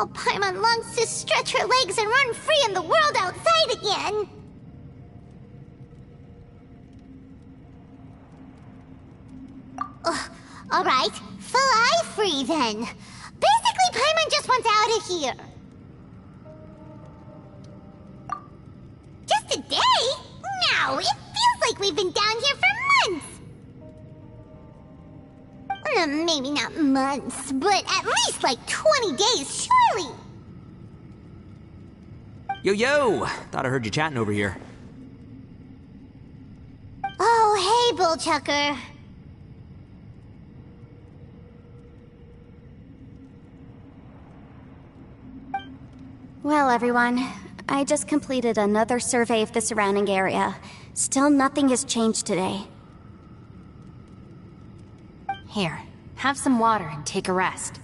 Oh, Paimon longs to stretch her legs and run free in the world outside again. Alright, fly free then. Basically, Paimon just wants out of here. Just a day? No, it feels like we've been down here for months. Maybe not months, but at least like 20 days, surely. Yo! Thought I heard you chatting over here. Oh, hey, Bullchucker. Well, everyone, I just completed another survey of the surrounding area. Still nothing has changed today. Here, have some water and take a rest.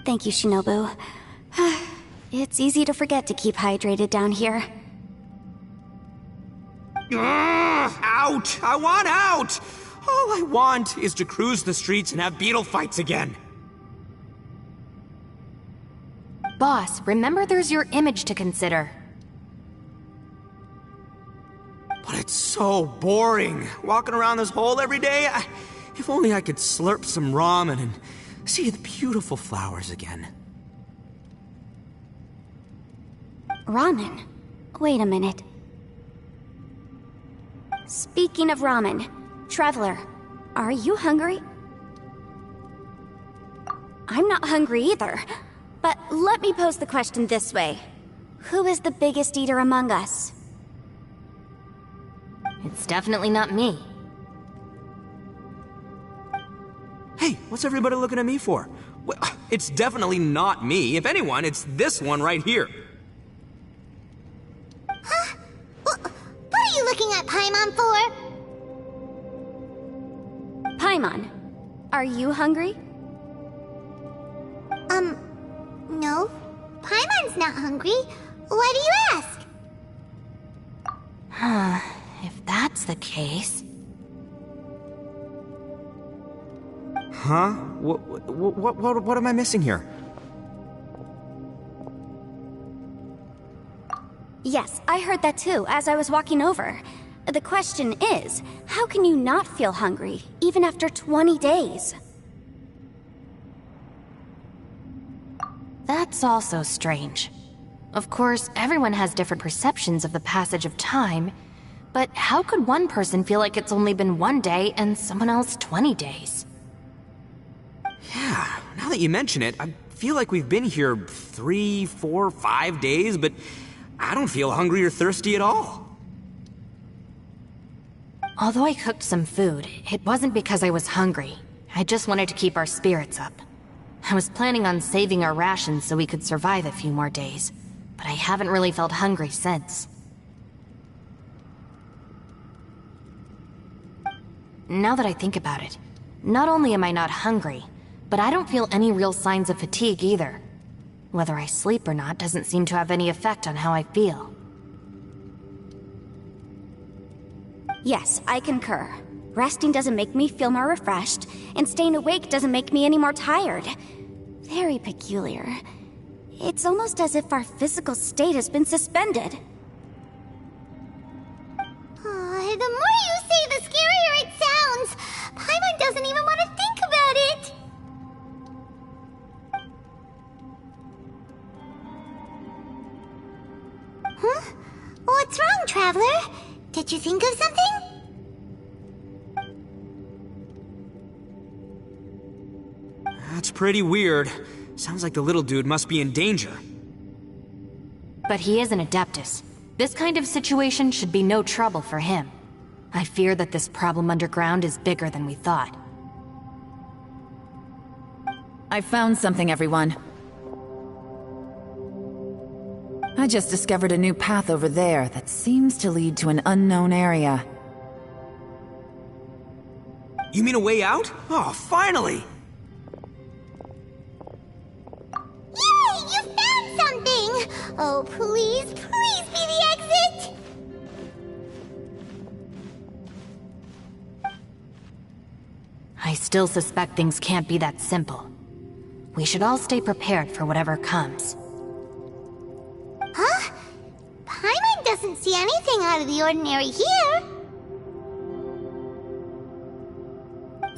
Thank you, Shinobu. It's easy to forget to keep hydrated down here. Out! I want out! All I want is to cruise the streets and have beetle fights again. Boss, remember there's your image to consider. But it's so boring, walking around this hole every day. If only I could slurp some ramen and see the beautiful flowers again. Ramen? Wait a minute. Speaking of ramen, Traveler, are you hungry? I'm not hungry either. But let me pose the question this way. Who is the biggest eater among us? It's definitely not me. Hey, what's everybody looking at me for? Well, it's definitely not me. If anyone, it's this one right here. Huh? What are you looking at Paimon for? Paimon, are you hungry? No. Paimon's not hungry. Why do you ask? If that's the case... Huh? What am I missing here? Yes, I heard that too, as I was walking over. The question is, how can you not feel hungry, even after 20 days? That's also strange. Of course, everyone has different perceptions of the passage of time, but how could one person feel like it's only been 1 day and someone else 20 days? Yeah, now that you mention it, I feel like we've been here 3, 4, 5 days, but I don't feel hungry or thirsty at all. Although I cooked some food, it wasn't because I was hungry. I just wanted to keep our spirits up. I was planning on saving our rations so we could survive a few more days, but I haven't really felt hungry since. Now that I think about it, not only am I not hungry, but I don't feel any real signs of fatigue either. Whether I sleep or not doesn't seem to have any effect on how I feel. Yes, I concur. Resting doesn't make me feel more refreshed, and staying awake doesn't make me any more tired. Very peculiar. It's almost as if our physical state has been suspended. The more you say, the scarier it sounds. Paimon doesn't even want to think about it. Huh? What's wrong, Traveler? Did you think of something? That's pretty weird. Sounds like the little dude must be in danger. But he is an Adeptus. This kind of situation should be no trouble for him. I fear that this problem underground is bigger than we thought. I found something, everyone. I just discovered a new path over there that seems to lead to an unknown area. You mean a way out? Oh, finally! Yay! You found something! Oh, please, please be the exit! I still suspect things can't be that simple. We should all stay prepared for whatever comes. Huh? Paimon doesn't see anything out of the ordinary here.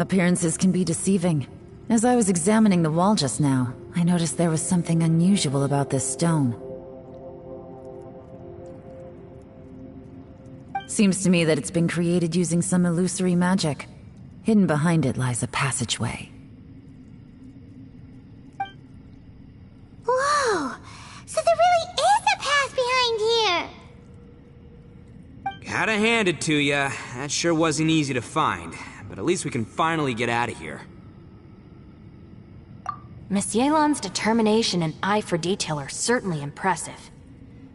Appearances can be deceiving. As I was examining the wall just now, I noticed there was something unusual about this stone. Seems to me that it's been created using some illusory magic. Hidden behind it lies a passageway. Whoa! So there really is a path behind here! Gotta hand it to ya. That sure wasn't easy to find. But at least we can finally get out of here. Miss Yelan's determination and eye for detail are certainly impressive.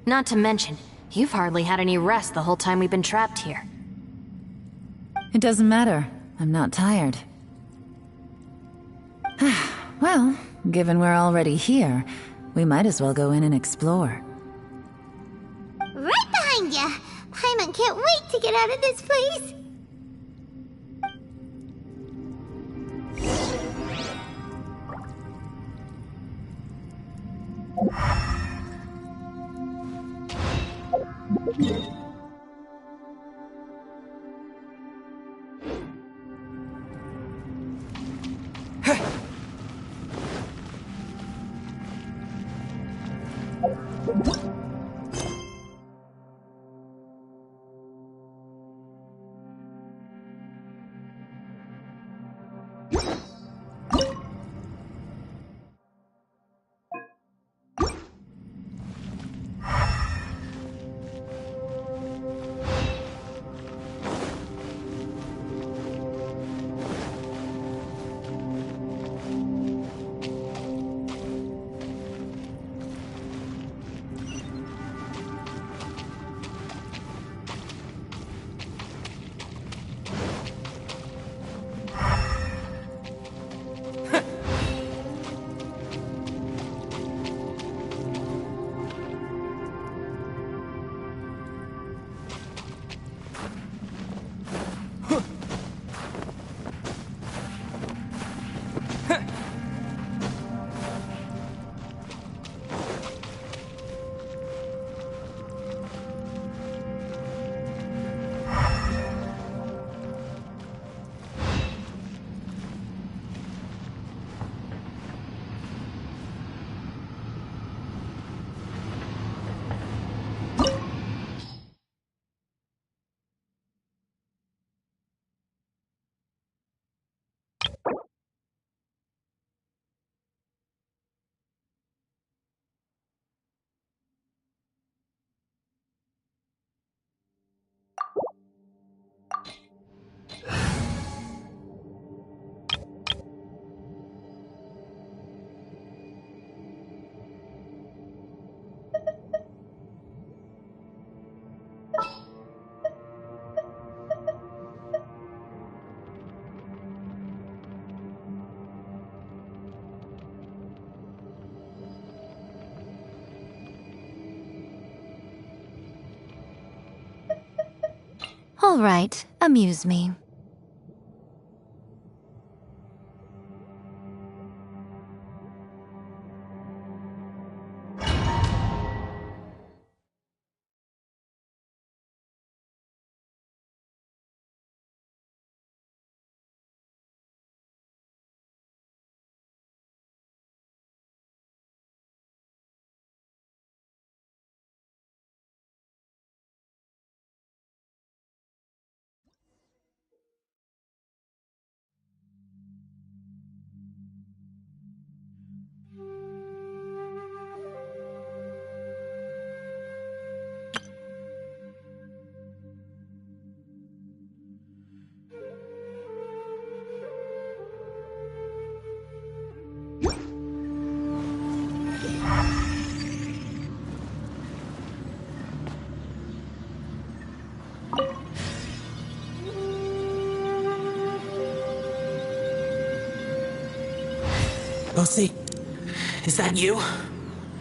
Not to mention, you've hardly had any rest the whole time we've been trapped here. It doesn't matter. I'm not tired. Well, given we're already here, we might as well go in and explore. Right behind ya! Paimon can't wait to get out of this place! All right, amuse me. Lucy, is that you?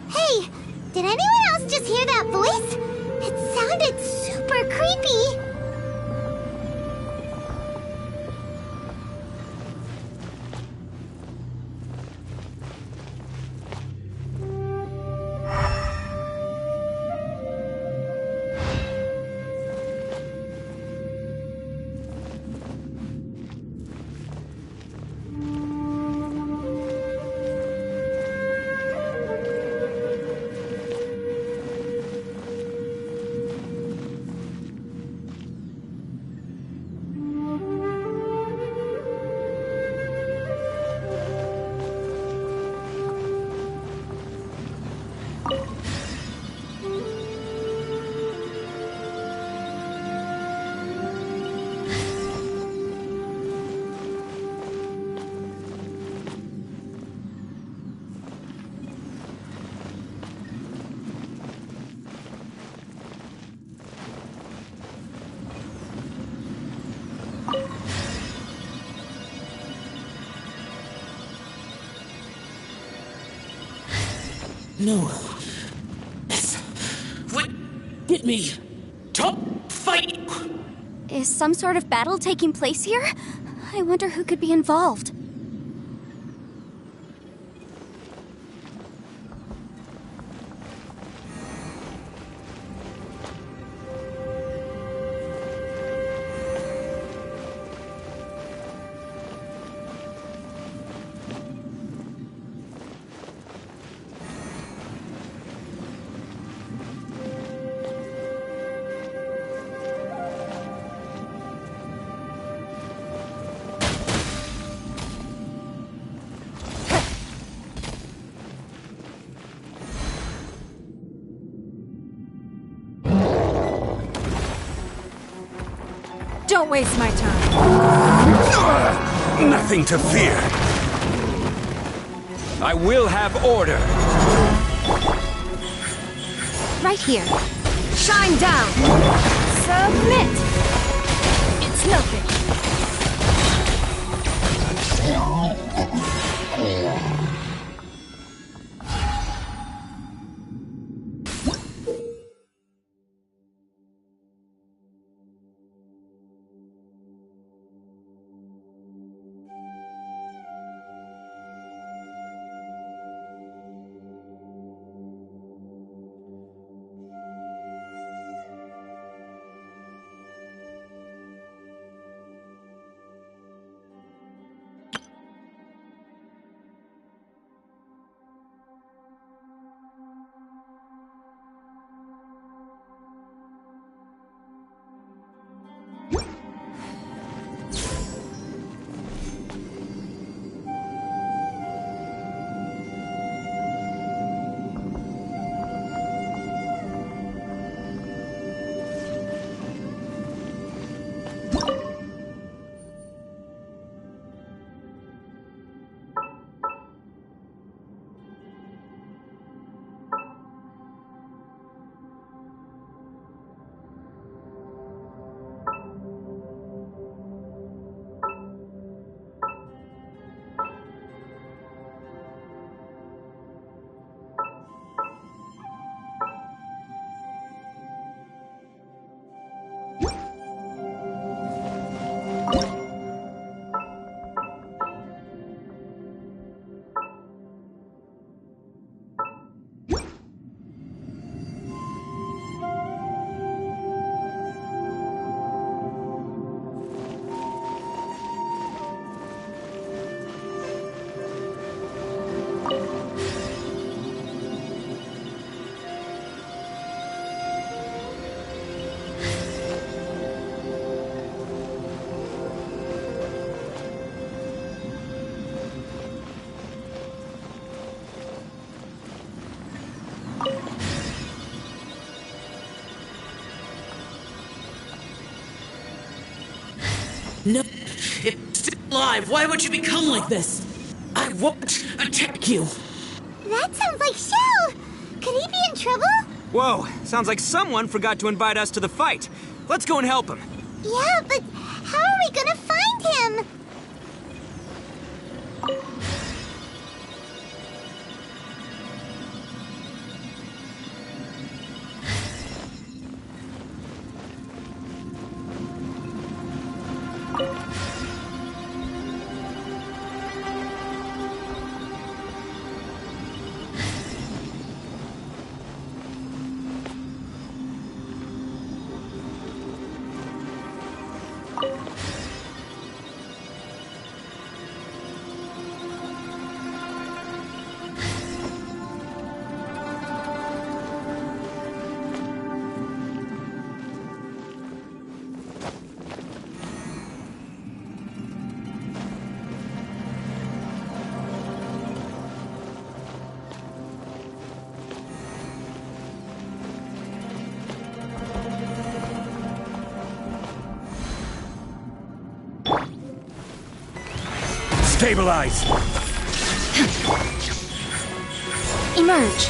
Hey, did anyone else just hear that voice? It sounded super creepy. No. That's what did me. Don't fight! Is some sort of battle taking place here? I wonder who could be involved. Don't waste my time. Nothing to fear. I will have order. Right here. Shine down! Submit! It's nothing. No, it's still alive. Why would you become like this? I won't attack you. That sounds like Shell! Could he be in trouble? Whoa, sounds like someone forgot to invite us to the fight. Let's go and help him. Yeah, but how are we gonna find him? Stabilize! Emerge.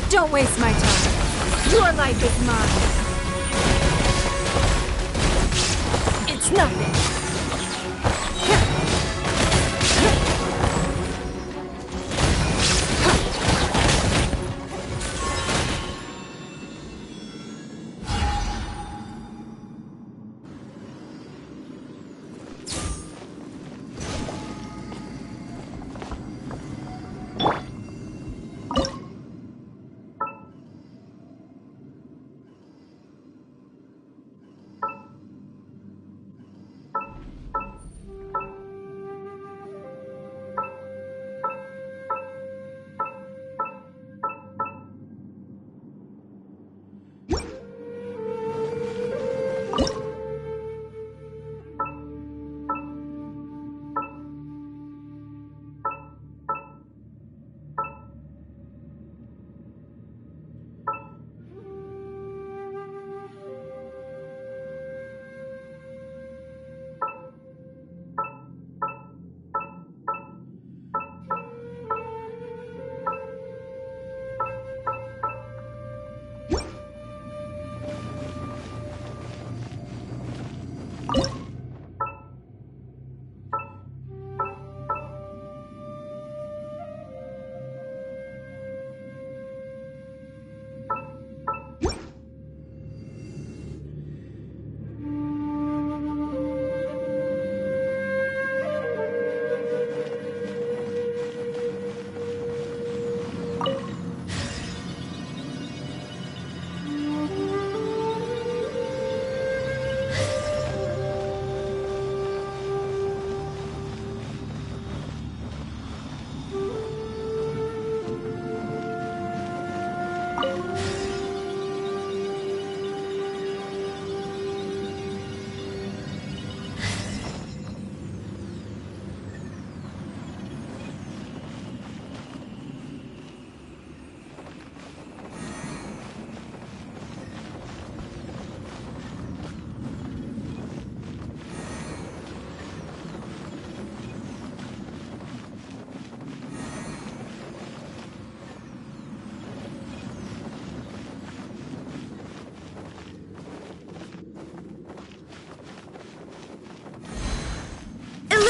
Don't waste my time. Your life is mine. It's nothing.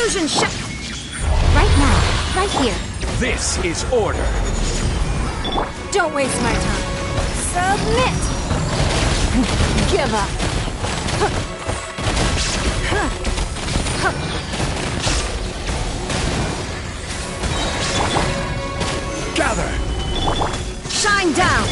Fusion shot! Right now, right here. This is order. Don't waste my time. Submit! Give up. Gather. Shine down!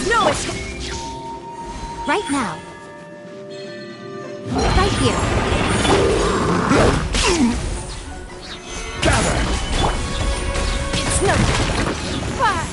No escape! Right now. Right here. Gather. It's no... Fire!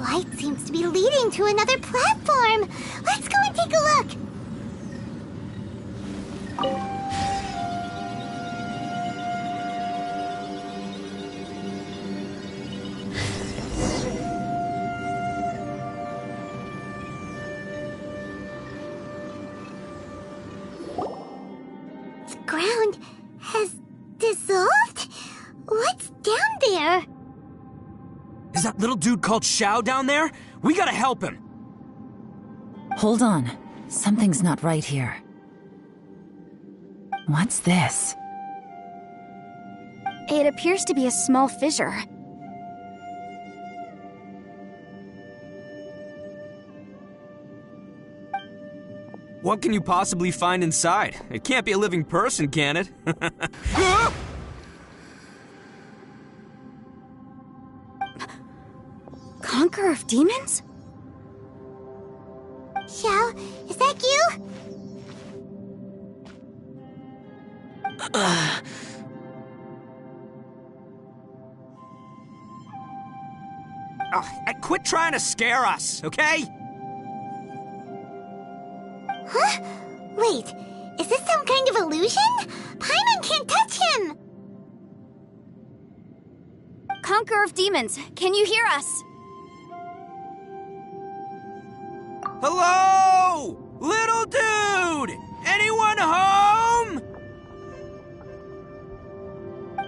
Light seems to be leading to another platform. Let's go and take a look. The ground has dissolved? What's down there? Is that little dude called Xiao down there? We gotta help him. Hold on. Something's not right here. What's this? It appears to be a small fissure. What can you possibly find inside? It can't be a living person, can it? Conqueror of demons? Xiao, is that you? Quit trying to scare us, okay? Huh? Wait, is this some kind of illusion? Paimon can't touch him! Conqueror of Demons, can you hear us? Hello? Little dude! Anyone home?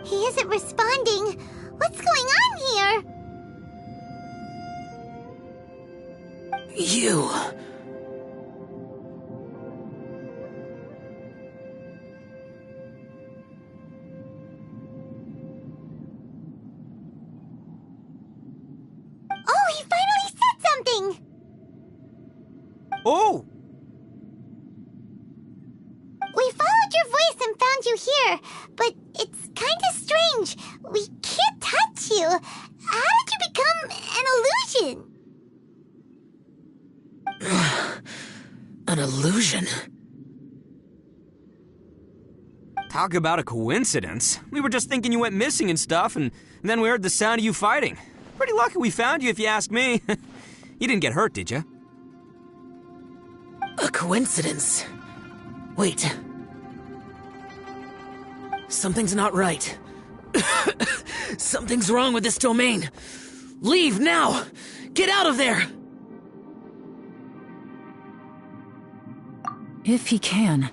He isn't responding. What's going on here? You. Oh, he finally said something! Oh! We followed your voice and found you here, but it's kinda strange. We can't touch you. How did you become an illusion? An illusion? Talk about a coincidence. We were just thinking you went missing and stuff, and then we heard the sound of you fighting. Pretty lucky we found you, if you ask me. You didn't get hurt, did you? A coincidence? Wait. Something's not right. Something's wrong with this domain. Leave now! Get out of there! If he can,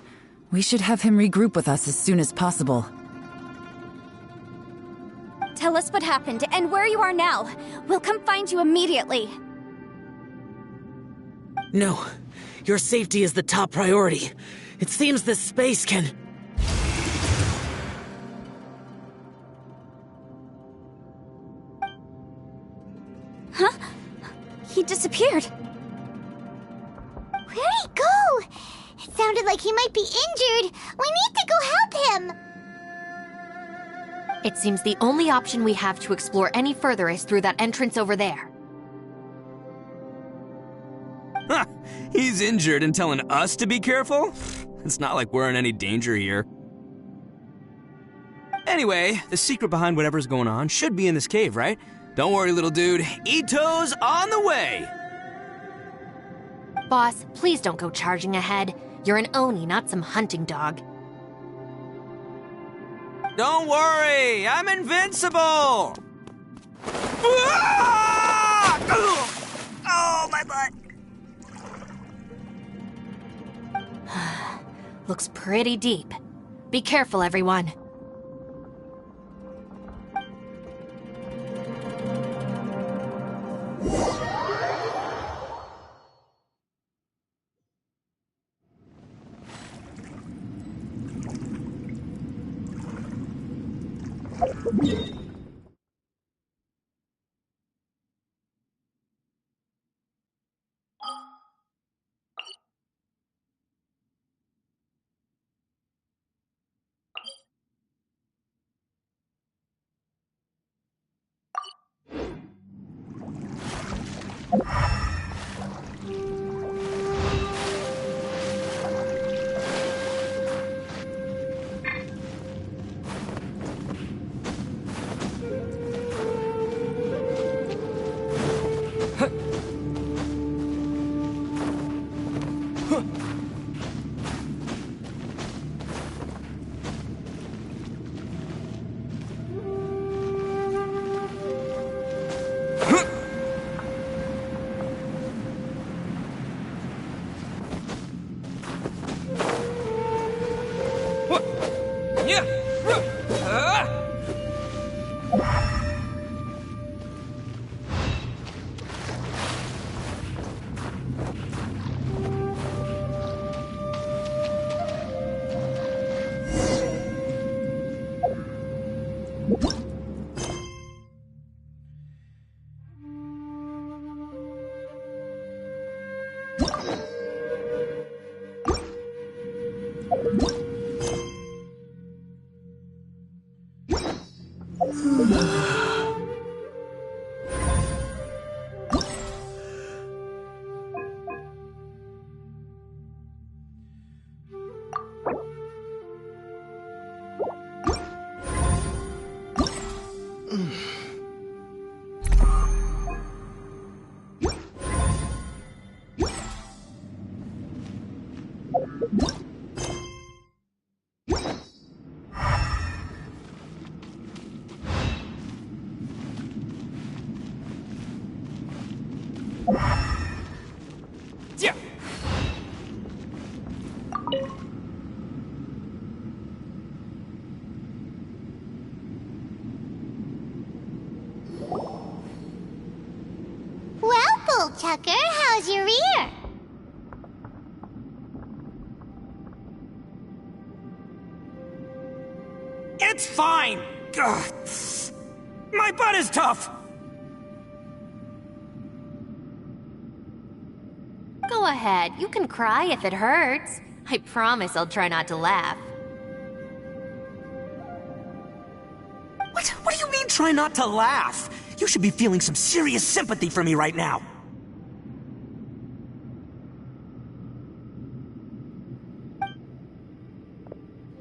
we should have him regroup with us as soon as possible. Tell us what happened and where you are now. We'll come find you immediately. No. Your safety is the top priority. It seems this space can... Huh? He disappeared. Where'd he go? It sounded like he might be injured. We need to go help him. It seems the only option we have to explore any further is through that entrance over there. Huh, he's injured and telling us to be careful? It's not like we're in any danger here. Anyway, the secret behind whatever's going on should be in this cave, right? Don't worry, little dude. Ito's on the way! Boss, please don't go charging ahead. You're an Oni, not some hunting dog. Don't worry, I'm invincible! Ah! Oh, my butt! Looks pretty deep. Be careful, everyone. Yeah. Well, Bullchucker, how's your ear? It's fine! Ugh. My butt is tough! Go ahead, you can cry if it hurts. I promise I'll try not to laugh. What do you mean, try not to laugh? You should be feeling some serious sympathy for me right now.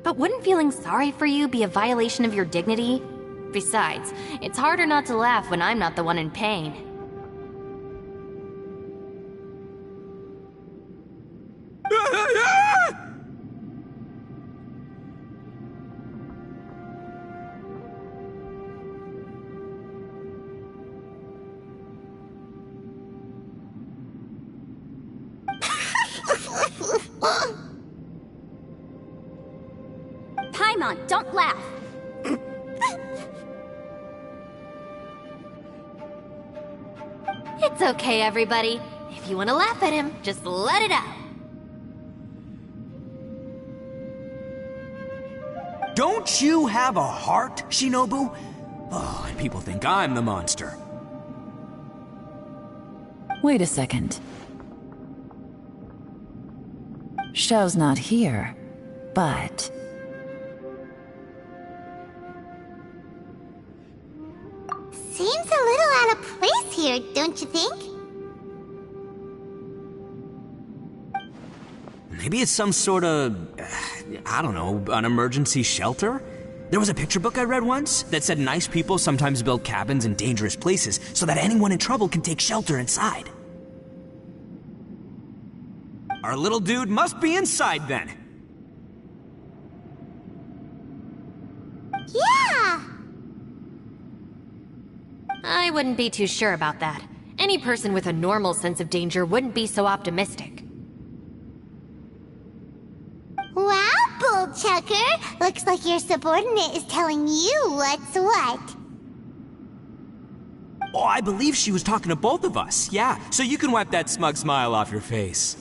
But wouldn't feeling sorry for you be a violation of your dignity? Besides, it's harder not to laugh when I'm not the one in pain. Paimon, don't laugh. It's okay, everybody. If you want to laugh at him, just let it out. Don't you have a heart, Shinobu? Oh, and people think I'm the monster. Wait a second. Xiao's not here, but... Seems a little out of place here, don't you think? Maybe it's some sort of, I don't know, an emergency shelter? There was a picture book I read once that said nice people sometimes build cabins in dangerous places so that anyone in trouble can take shelter inside. Our little dude must be inside then. Yeah! I wouldn't be too sure about that. Any person with a normal sense of danger wouldn't be so optimistic. Wow, Bullchucker! Looks like your subordinate is telling you what's what. Oh, I believe she was talking to both of us. Yeah, so you can wipe that smug smile off your face.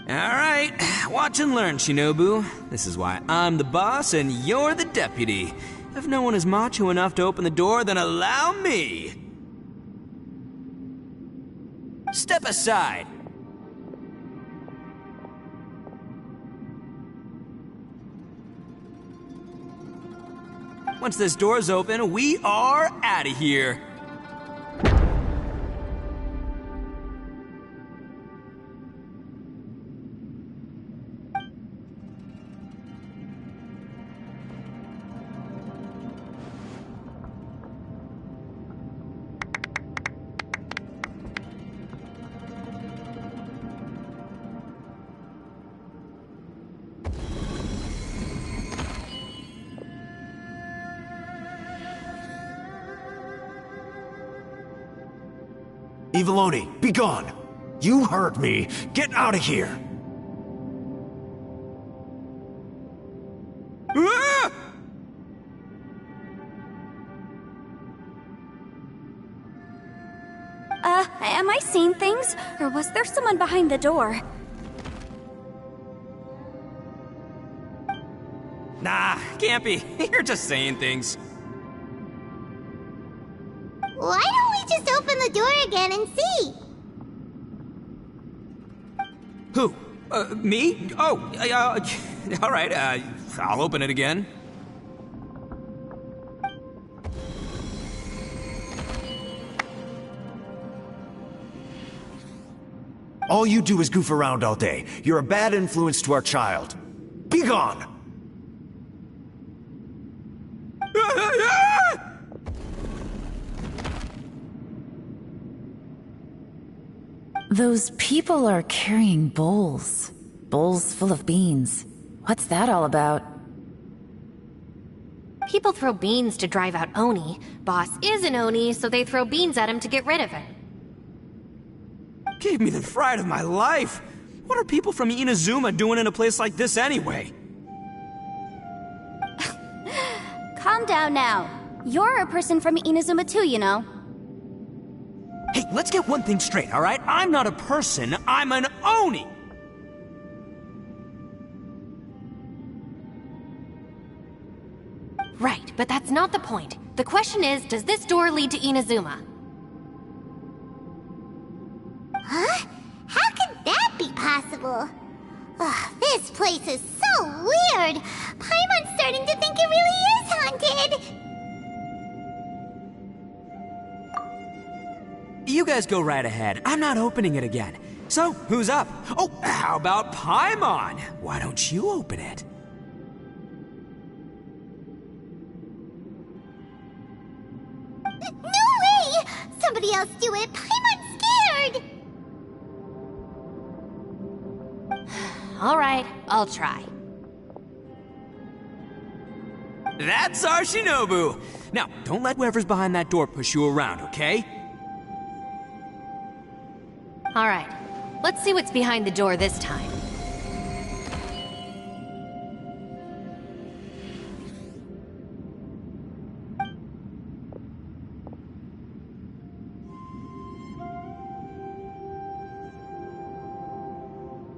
All right, watch and learn, Shinobu. This is why I'm the boss and you're the deputy. If no one is macho enough to open the door, then allow me. Step aside. Once this door's open, we are out of here. Eviloni, be gone! You heard me! Get out of here! Ah! Am I seeing things? Or was there someone behind the door? Nah, can't be. You're just saying things. Why don't we just open the door again and see? Who? Me? Oh, all right, I'll open it again. All you do is goof around all day. You're a bad influence to our child. Be gone! Those people are carrying bowls. Bowls full of beans. What's that all about? People throw beans to drive out Oni. Boss is an Oni, so they throw beans at him to get rid of him. Gave me the fright of my life. What are people from Inazuma doing in a place like this anyway? Calm down now. You're a person from Inazuma too, you know. Hey, let's get one thing straight, alright? I'm not a person, I'm an Oni! Right, but that's not the point. The question is, does this door lead to Inazuma? Huh? How could that be possible? Ugh, this place is so weird. Paimon's starting to think it really is haunted. You guys go right ahead. I'm not opening it again. So, who's up? Oh, how about Paimon? Why don't you open it? No way! Somebody else do it. Paimon's scared. Alright, I'll try. That's our Shinobu! Now, don't let whoever's behind that door push you around, okay? Alright, let's see what's behind the door this time.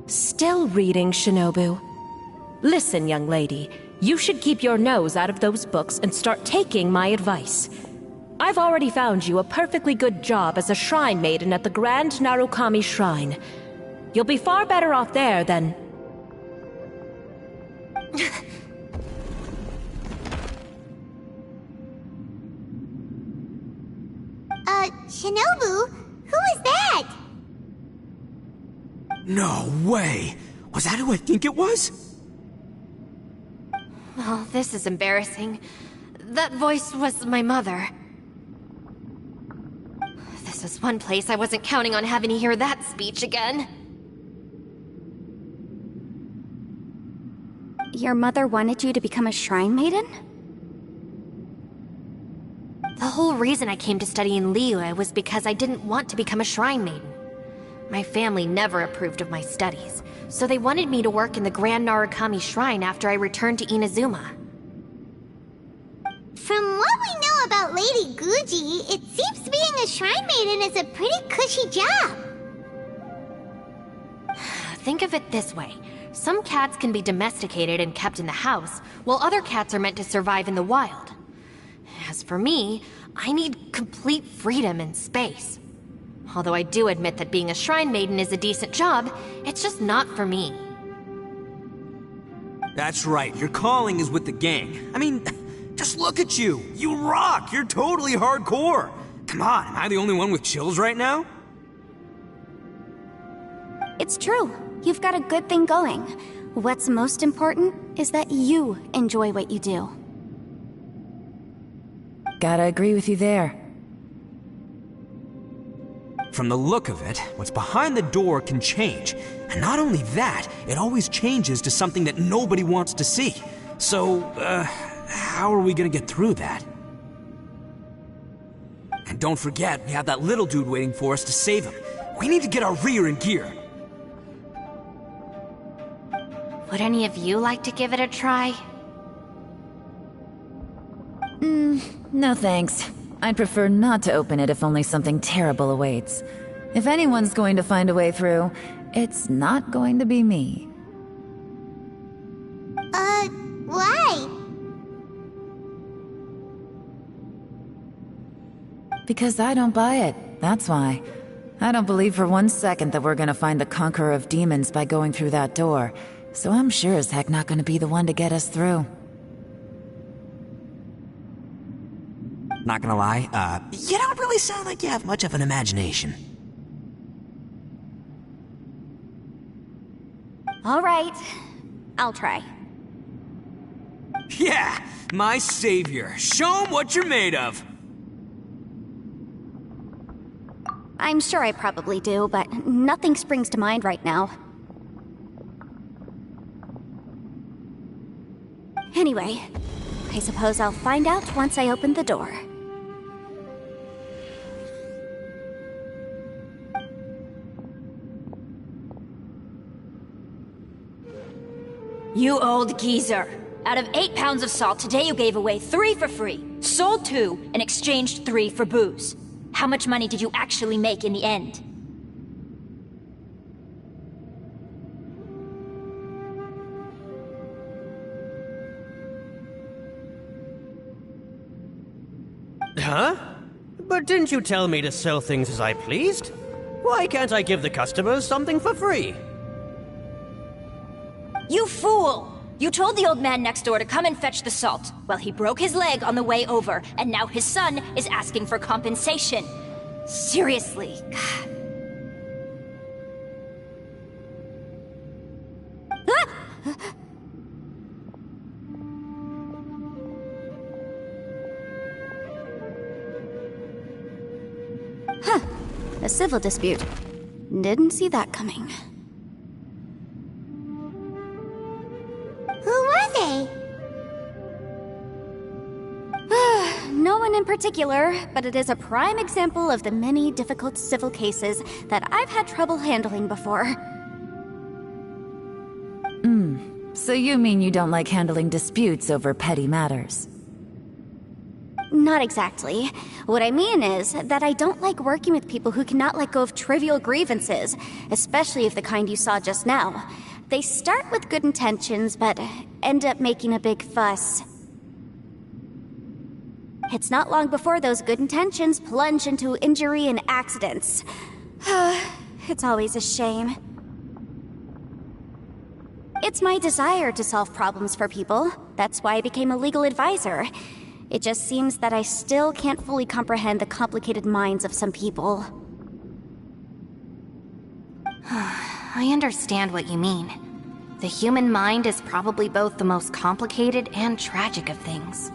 Still reading, Shinobu? Listen, young lady, you should keep your nose out of those books and start taking my advice. I've already found you a perfectly good job as a shrine maiden at the Grand Narukami Shrine. You'll be far better off there than... Shinobu? Who is that? No way! Was that who I think it was? Oh, this is embarrassing. That voice was my mother. This is one place I wasn't counting on having to hear that speech again. Your mother wanted you to become a shrine maiden? The whole reason I came to study in Liyue was because I didn't want to become a shrine maiden. My family never approved of my studies, so they wanted me to work in the Grand Narukami Shrine after I returned to Inazuma. From what we know about Lady Guji, it seems being a shrine maiden is a pretty cushy job. Think of it this way. Some cats can be domesticated and kept in the house, while other cats are meant to survive in the wild. As for me, I need complete freedom and space. Although I do admit that being a shrine maiden is a decent job, it's just not for me. That's right, your calling is with the gang. I mean, just look at you. You rock, you're totally hardcore. Come on, am I the only one with chills right now? It's true. You've got a good thing going. What's most important is that you enjoy what you do. Gotta agree with you there. From the look of it, what's behind the door can change. And not only that, it always changes to something that nobody wants to see. So, how are we gonna get through that? And don't forget, we have that little dude waiting for us to save him. We need to get our rear in gear. Would any of you like to give it a try? No thanks. I'd prefer not to open it if only something terrible awaits. If anyone's going to find a way through, it's not going to be me. Why? Because I don't buy it, that's why. I don't believe for 1 second that we're gonna find the Conqueror of Demons by going through that door, so I'm sure as heck not gonna be the one to get us through. Not gonna lie, you don't really sound like you have much of an imagination. All right, I'll try. Yeah, my savior. Show him what you're made of. I'm sure I probably do, but nothing springs to mind right now. Anyway, I suppose I'll find out once I open the door. You old geezer. Out of 8 pounds of salt, today you gave away 3 for free, sold 2, and exchanged 3 for booze. How much money did you actually make in the end? Huh? But didn't you tell me to sell things as I pleased? Why can't I give the customers something for free? You fool! You told the old man next door to come and fetch the salt. Well, he broke his leg on the way over, and now his son is asking for compensation. Seriously. Huh. A civil dispute. Didn't see that coming. Who were they? No one in particular, but it is a prime example of the many difficult civil cases that I've had trouble handling before. So you mean you don't like handling disputes over petty matters? Not exactly. What I mean is that I don't like working with people who cannot let go of trivial grievances, especially of the kind you saw just now. They start with good intentions, but end up making a big fuss. It's not long before those good intentions plunge into injury and accidents. It's always a shame. It's my desire to solve problems for people. That's why I became a legal advisor. It just seems that I still can't fully comprehend the complicated minds of some people. I understand what you mean. The human mind is probably both the most complicated and tragic of things.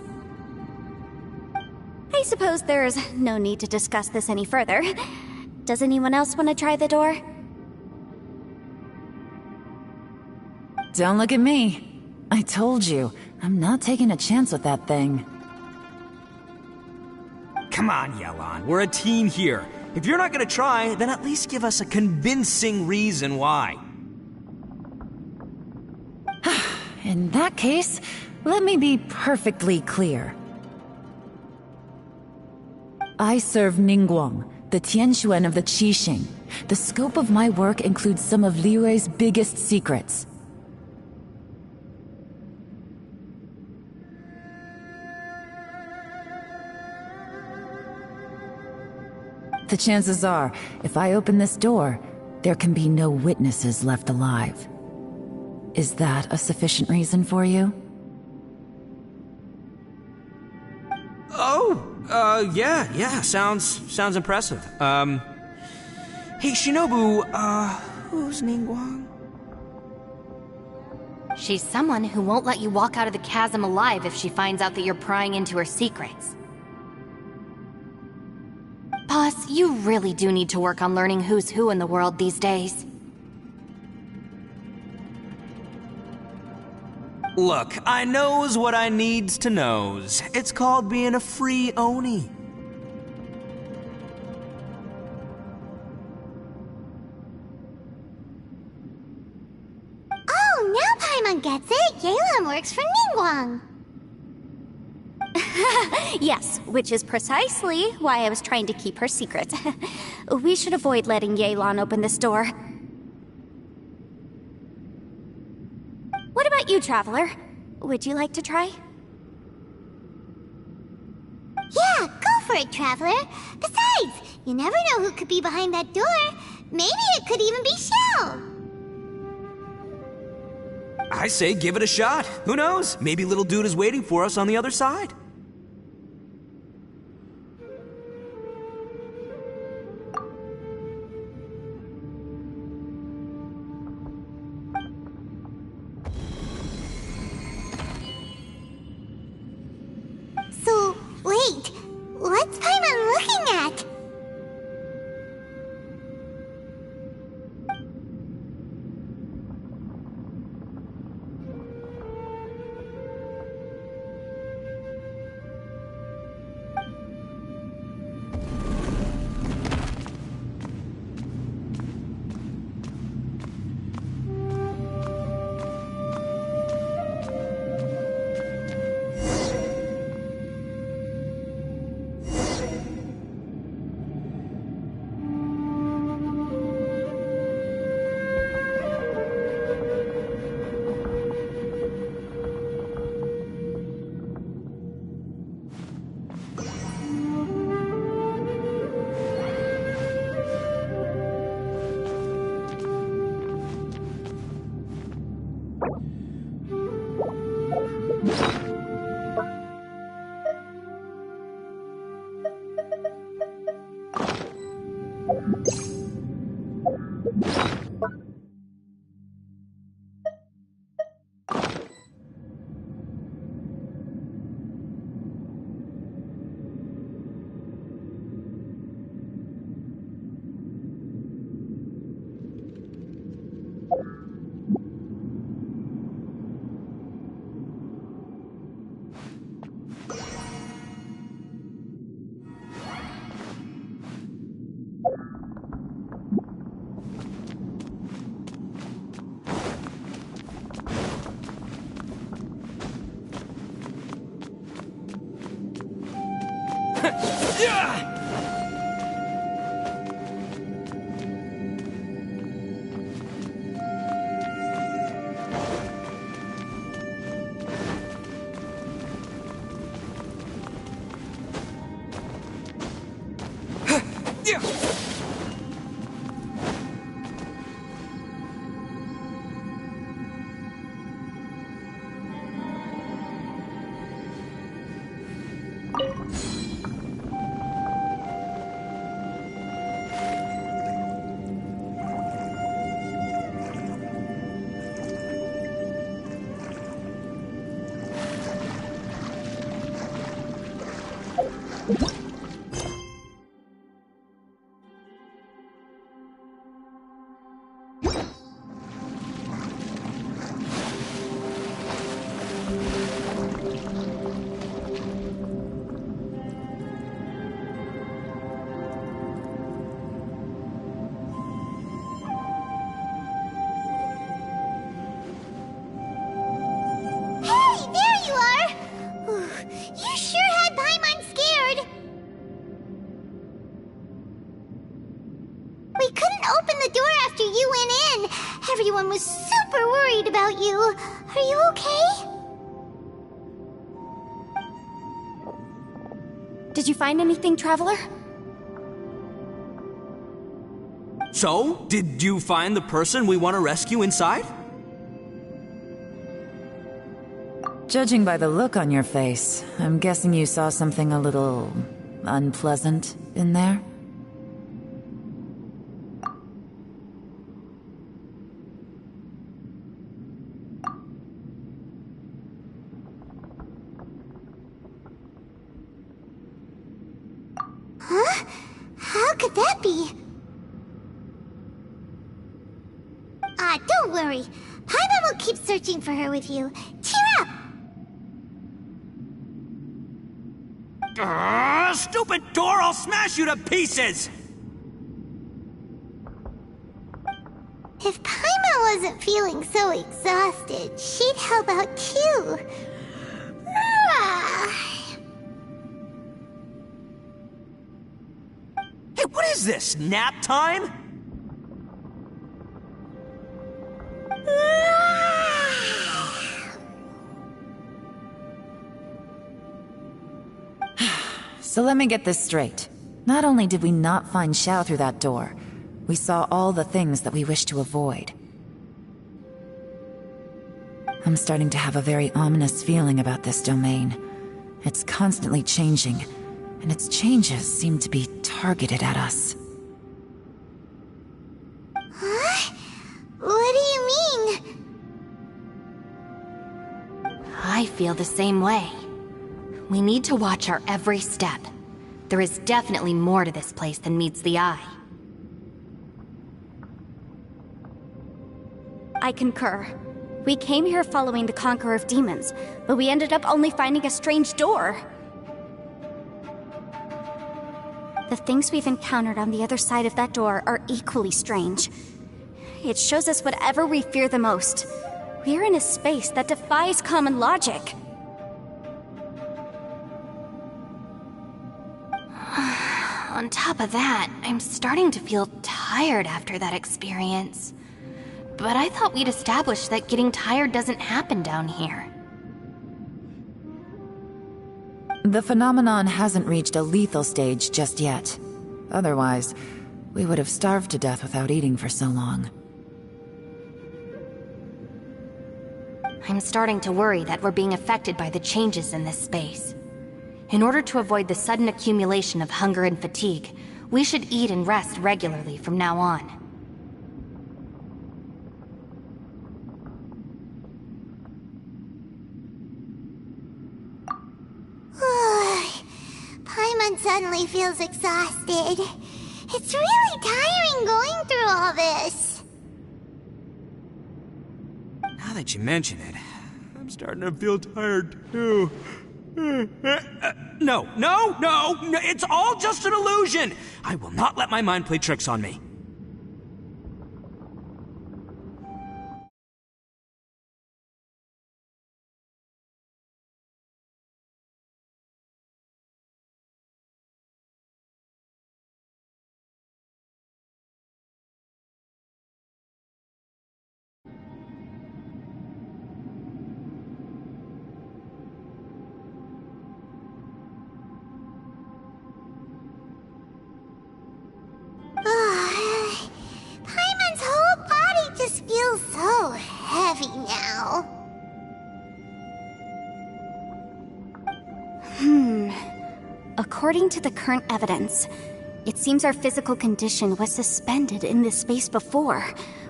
I suppose there's no need to discuss this any further. Does anyone else want to try the door? Don't look at me. I told you, I'm not taking a chance with that thing. Come on, Yelan. We're a team here. If you're not gonna try, then at least give us a convincing reason why. In that case, let me be perfectly clear. I serve Ningguang, the Tianxuan of the Qixing. The scope of my work includes some of Liyue's biggest secrets. The chances are, if I open this door, there can be no witnesses left alive. Is that a sufficient reason for you? Oh, yeah, sounds impressive. Hey, Shinobu, who's Ningguang? She's someone who won't let you walk out of the chasm alive if she finds out that you're prying into her secrets. Boss, you really do need to work on learning who's who in the world these days. Look, I knows what I needs to knows. It's called being a free Oni. Oh, now Paimon gets it. Yelan works for Ningguang. Yes, which is precisely why I was trying to keep her secret. We should avoid letting Yelan open this door. What about you, Traveler? Would you like to try? Yeah, go for it, Traveler. Besides, you never know who could be behind that door. Maybe it could even be Shell. I say give it a shot. Who knows? Maybe little dude is waiting for us on the other side. So, wait. What's Paimon looking at? Everyone was super worried about you. Are you okay? Did you find anything, Traveler? So, did you find the person we want to rescue inside? Judging by the look on your face, I'm guessing you saw something a little unpleasant in there? Huh? How could that be? Don't worry. Paimon will keep searching for her with you. Cheer up! Stupid door! I'll smash you to pieces! If Paimon wasn't feeling so exhausted, she'd help out too. Hey, what is this? Nap time? So let me get this straight. Not only did we not find Xiao through that door, we saw all the things that we wish to avoid. I'm starting to have a very ominous feeling about this domain. It's constantly changing, and its changes seem to be targeted at us. Huh? What do you mean? I feel the same way. We need to watch our every step. There is definitely more to this place than meets the eye. I concur. We came here following the Conqueror of Demons, but we ended up only finding a strange door. The things we've encountered on the other side of that door are equally strange. It shows us whatever we fear the most. We're in a space that defies common logic. On top of that, I'm starting to feel tired after that experience. But I thought we'd established that getting tired doesn't happen down here. The phenomenon hasn't reached a lethal stage just yet. Otherwise, we would have starved to death without eating for so long. I'm starting to worry that we're being affected by the changes in this space. In order to avoid the sudden accumulation of hunger and fatigue, We should eat and rest regularly from now on. Paimon suddenly feels exhausted. It's really tiring going through all this. Now that you mention it, I'm starting to feel tired too. No, it's all just an illusion! I will not let my mind play tricks on me. Paimon's whole body just feels so heavy now. According to the current evidence, it seems our physical condition was suspended in this space before,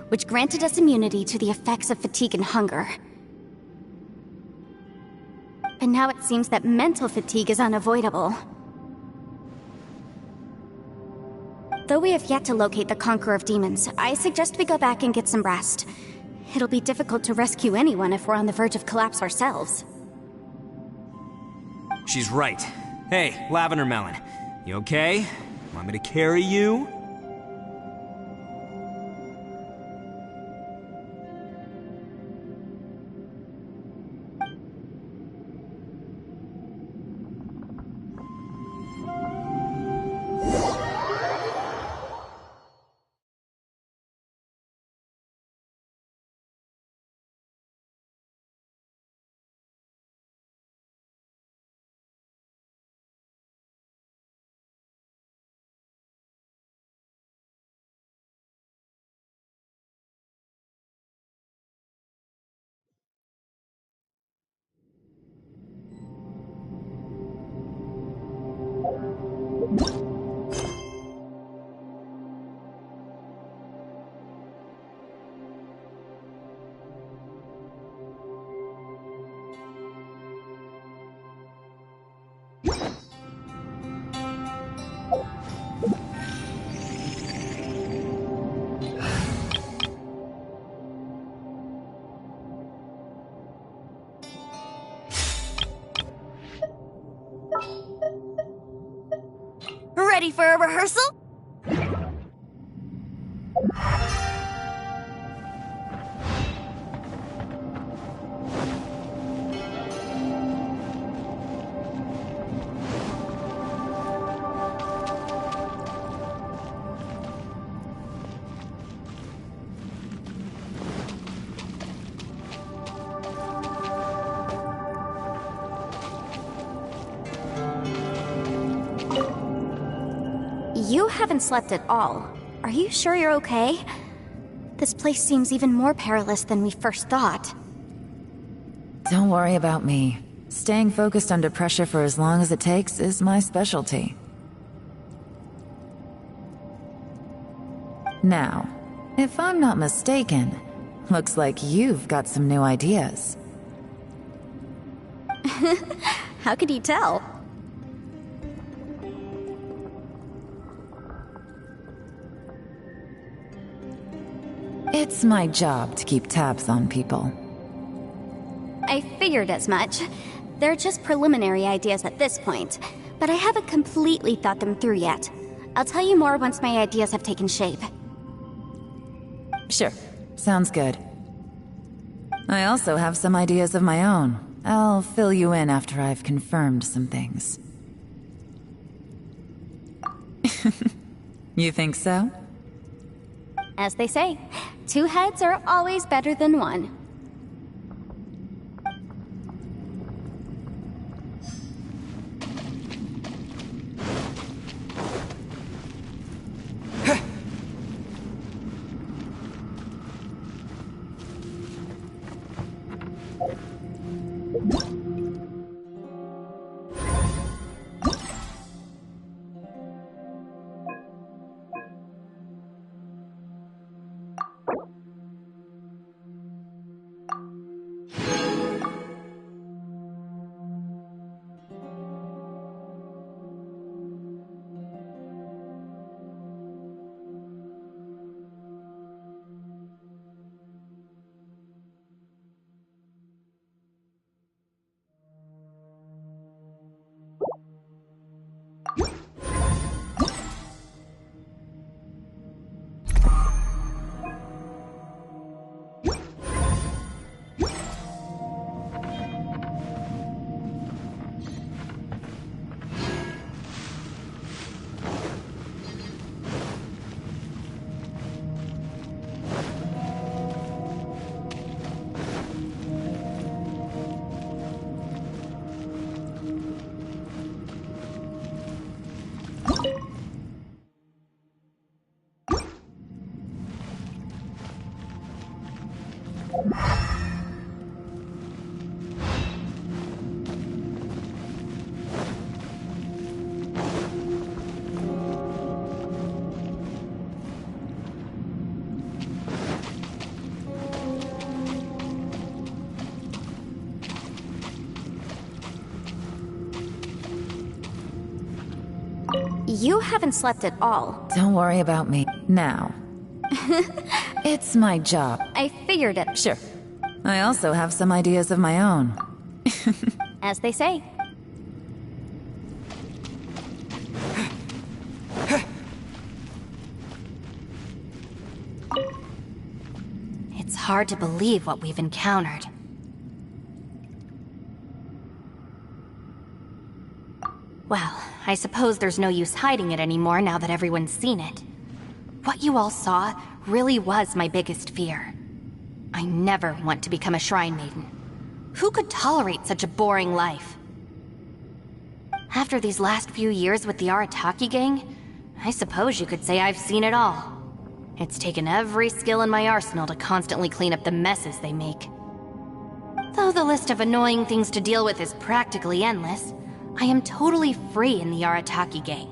which granted us immunity to the effects of fatigue and hunger. But now it seems that mental fatigue is unavoidable. Though we have yet to locate the Conqueror of Demons, I suggest we go back and get some rest. It'll be difficult to rescue anyone if we're on the verge of collapse ourselves. She's right. Hey, Lavender Melon, you okay? Want me to carry you? Ready for a rehearsal? You haven't slept at all. Are you sure you're okay? This place seems even more perilous than we first thought. Don't worry about me. Staying focused under pressure for as long as it takes is my specialty. Now, if I'm not mistaken, looks like you've got some new ideas. How could you tell? It's my job to keep tabs on people. I figured as much. They're just preliminary ideas at this point, but I haven't completely thought them through yet. I'll tell you more once my ideas have taken shape. Sure, sounds good. I also have some ideas of my own. I'll fill you in after I've confirmed some things. You think so? As they say, two heads are always better than one. You haven't slept at all. Don't worry about me. Now. It's my job. I figured it. Sure. I also have some ideas of my own. As they say. It's hard to believe what we've encountered. Well, I suppose there's no use hiding it anymore now that everyone's seen it. What you all saw really was my biggest fear. I never want to become a shrine maiden. Who could tolerate such a boring life? After these last few years with the Arataki gang, I suppose you could say I've seen it all. It's taken every skill in my arsenal to constantly clean up the messes they make. Though the list of annoying things to deal with is practically endless, I am totally free in the Arataki gang.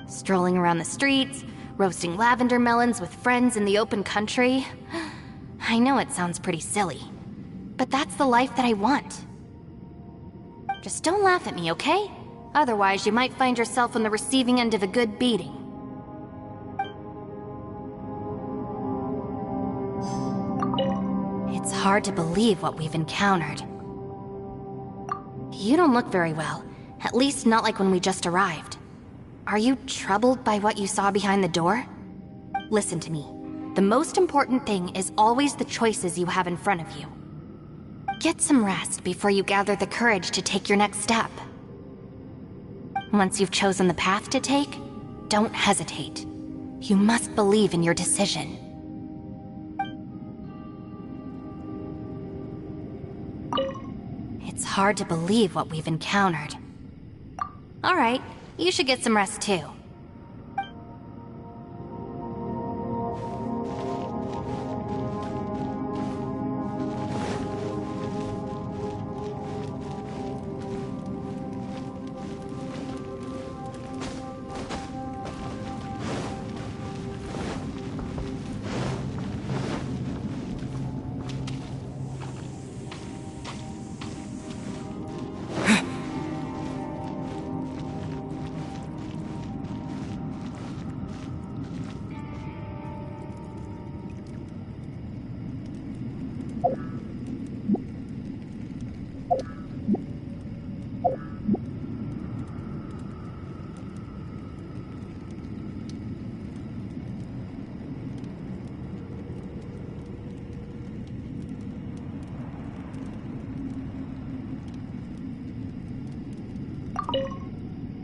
Strolling around the streets, roasting lavender melons with friends in the open country. I know it sounds pretty silly, but that's the life that I want. Just don't laugh at me, okay? Otherwise, you might find yourself on the receiving end of a good beating. It's hard to believe what we've encountered. You don't look very well, at least not like when we just arrived. Are you troubled by what you saw behind the door? Listen to me. The most important thing is always the choices you have in front of you. Get some rest before you gather the courage to take your next step. Once you've chosen the path to take, don't hesitate. You must believe in your decision. It's hard to believe what we've encountered. Alright, you should get some rest too.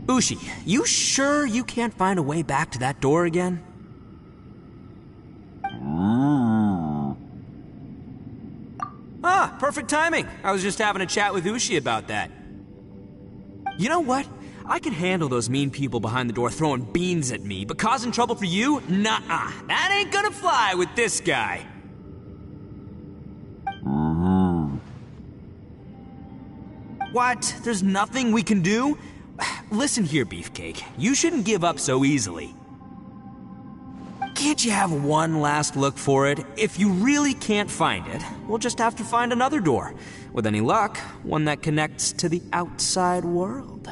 Ushi, you sure you can't find a way back to that door again? Ah, perfect timing. I was just having a chat with Ushi about that. You know what? I can handle those mean people behind the door throwing beans at me, but causing trouble for you? Nuh-uh. That ain't gonna fly with this guy. What? There's nothing we can do? Listen here, Beefcake. You shouldn't give up so easily. Can't you have one last look for it? If you really can't find it, we'll just have to find another door. With any luck, one that connects to the outside world.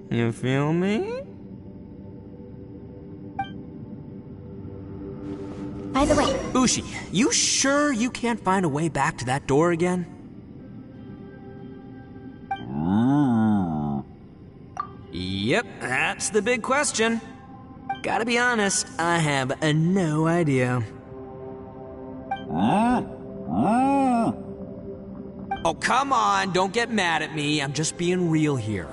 You feel me? By the way... Ushi, you sure you can't find a way back to that door again? Yep, that's the big question. Gotta be honest, I have no idea. Oh, come on, don't get mad at me. I'm just being real here.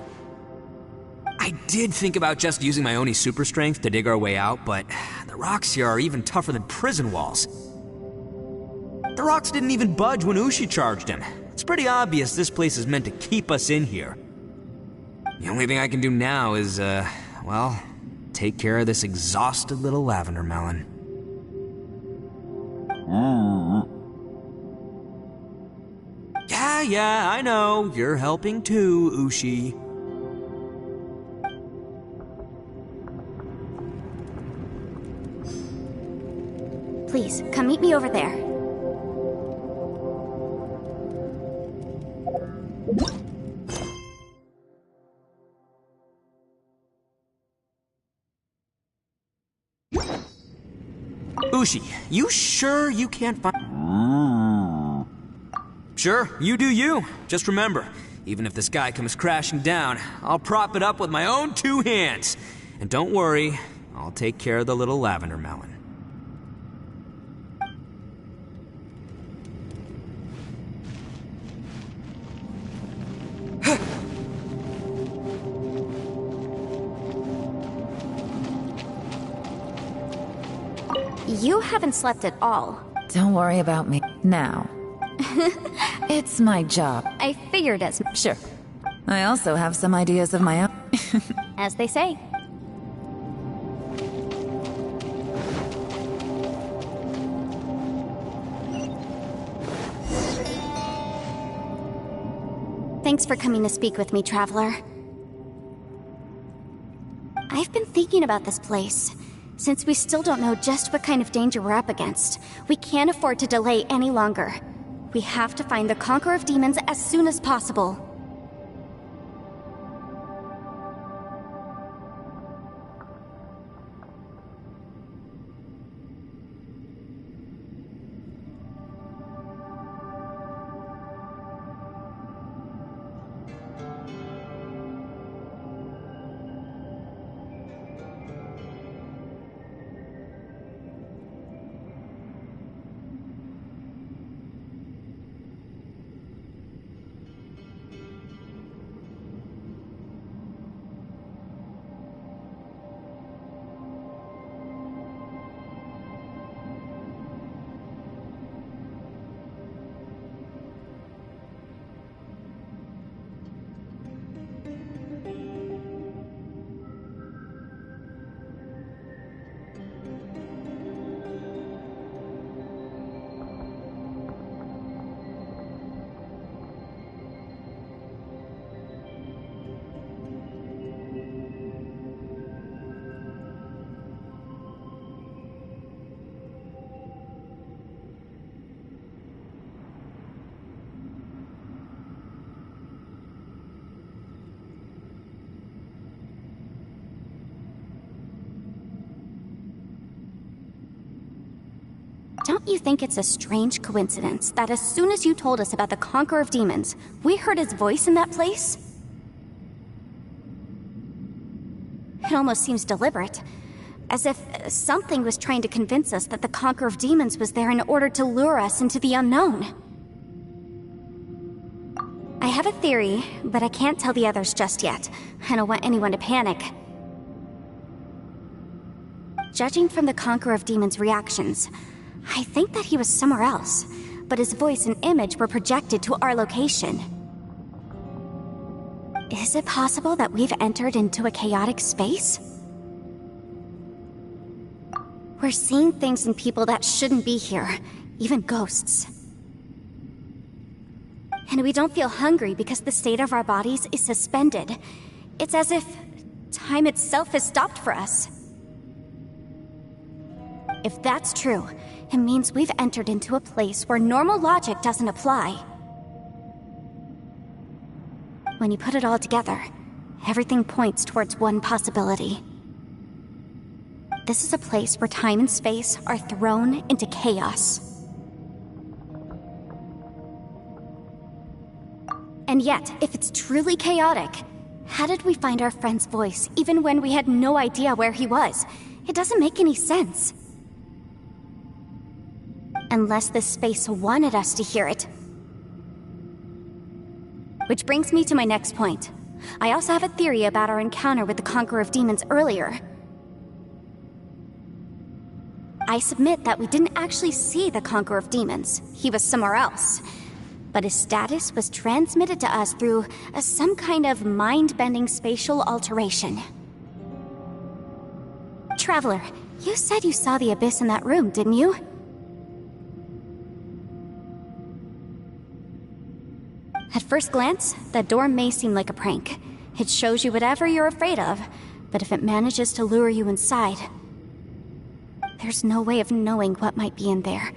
I did think about just using my Oni super strength to dig our way out, but the rocks here are even tougher than prison walls. The rocks didn't even budge when Ushi charged him. It's pretty obvious this place is meant to keep us in here. The only thing I can do now is, well, take care of this exhausted little lavender melon. Yeah, I know. You're helping too, Ushi. Please, come meet me over there. Fushi, you sure you can't find... Sure, you do you. Just remember, even if the sky comes crashing down, I'll prop it up with my own 2 hands. And don't worry, I'll take care of the little lavender melon. You haven't slept at all. Don't worry about me. Now. It's my job. I figured as much. Sure. I also have some ideas of my own. As they say. Thanks for coming to speak with me, Traveler. I've been thinking about this place. Since we still don't know just what kind of danger we're up against, we can't afford to delay any longer. We have to find the Conqueror of Demons as soon as possible. Don't you think it's a strange coincidence that as soon as you told us about the Conqueror of Demons, we heard his voice in that place? It almost seems deliberate. As if something was trying to convince us that the Conqueror of Demons was there in order to lure us into the unknown. I have a theory, but I can't tell the others just yet. I don't want anyone to panic. Judging from the Conqueror of Demons' reactions, I think that he was somewhere else, but his voice and image were projected to our location. Is it possible that we've entered into a chaotic space? We're seeing things and people that shouldn't be here, even ghosts. And we don't feel hungry because the state of our bodies is suspended. It's as if time itself has stopped for us. If that's true, it means we've entered into a place where normal logic doesn't apply. When you put it all together, everything points towards one possibility. This is a place where time and space are thrown into chaos. And yet, if it's truly chaotic, how did we find our friend's voice even when we had no idea where he was? It doesn't make any sense. Unless this space wanted us to hear it. Which brings me to my next point. I also have a theory about our encounter with the Conqueror of Demons earlier. I submit that we didn't actually see the Conqueror of Demons. He was somewhere else. But his status was transmitted to us through some kind of mind-bending spatial alteration. Traveler, you said you saw the abyss in that room, didn't you? At first glance, that door may seem like a prank. It shows you whatever you're afraid of, but if it manages to lure you inside, there's no way of knowing what might be in there.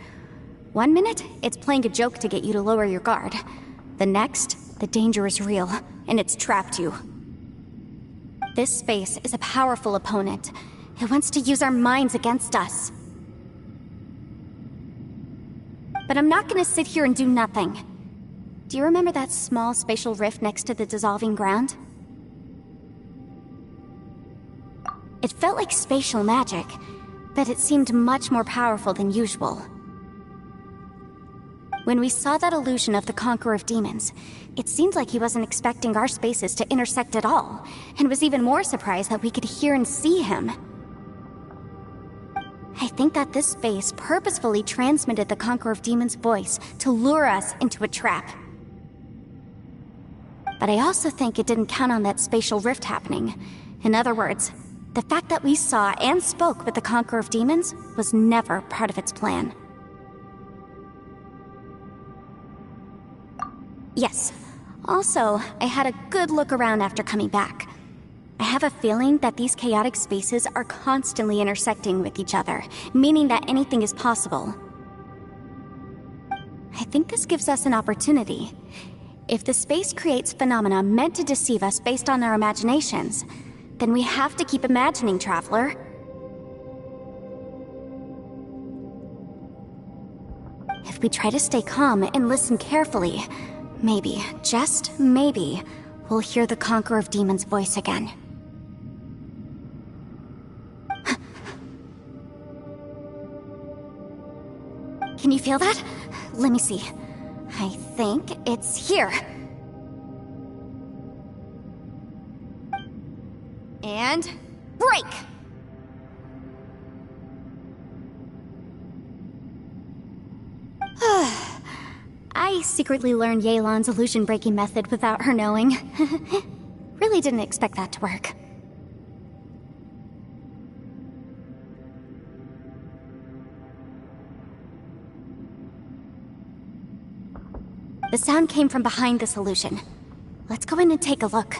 One minute, it's playing a joke to get you to lower your guard. The next, the danger is real, and it's trapped you. This space is a powerful opponent. It wants to use our minds against us. but I'm not gonna sit here and do nothing. Do you remember that small spatial rift next to the dissolving ground? It felt like spatial magic, but it seemed much more powerful than usual. When we saw that illusion of the Conqueror of Demons, it seemed like he wasn't expecting our spaces to intersect at all, and was even more surprised that we could hear and see him. I think that this space purposefully transmitted the Conqueror of Demons' voice to lure us into a trap. But I also think it didn't count on that spatial rift happening. In other words, the fact that we saw and spoke with the Conqueror of Demons was never part of its plan. Yes. Also, I had a good look around after coming back. I have a feeling that these chaotic spaces are constantly intersecting with each other, meaning that anything is possible. I think this gives us an opportunity. If the space creates phenomena meant to deceive us based on our imaginations, then we have to keep imagining, Traveler. If we try to stay calm and listen carefully, maybe, just maybe, we'll hear the Conqueror of Demons' voice again. Can you feel that? Let me see. I think it's here. And break! I secretly learned Yelan's illusion-breaking method without her knowing. Really didn't expect that to work. The sound came from behind this illusion. Let's go in and take a look.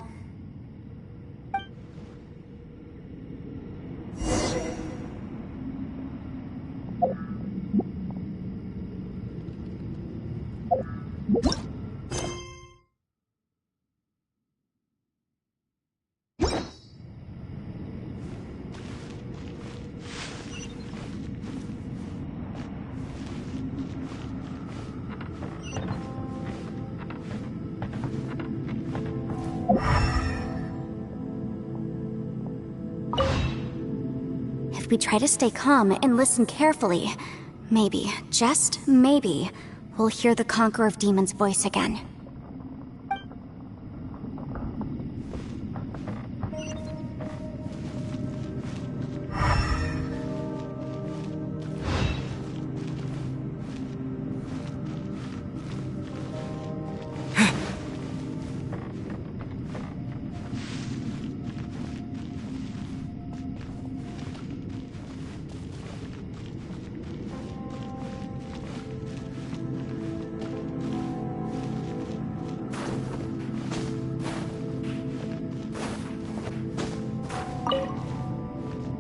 If we try to stay calm and listen carefully, maybe, just maybe, we'll hear the Conqueror of Demons' voice again.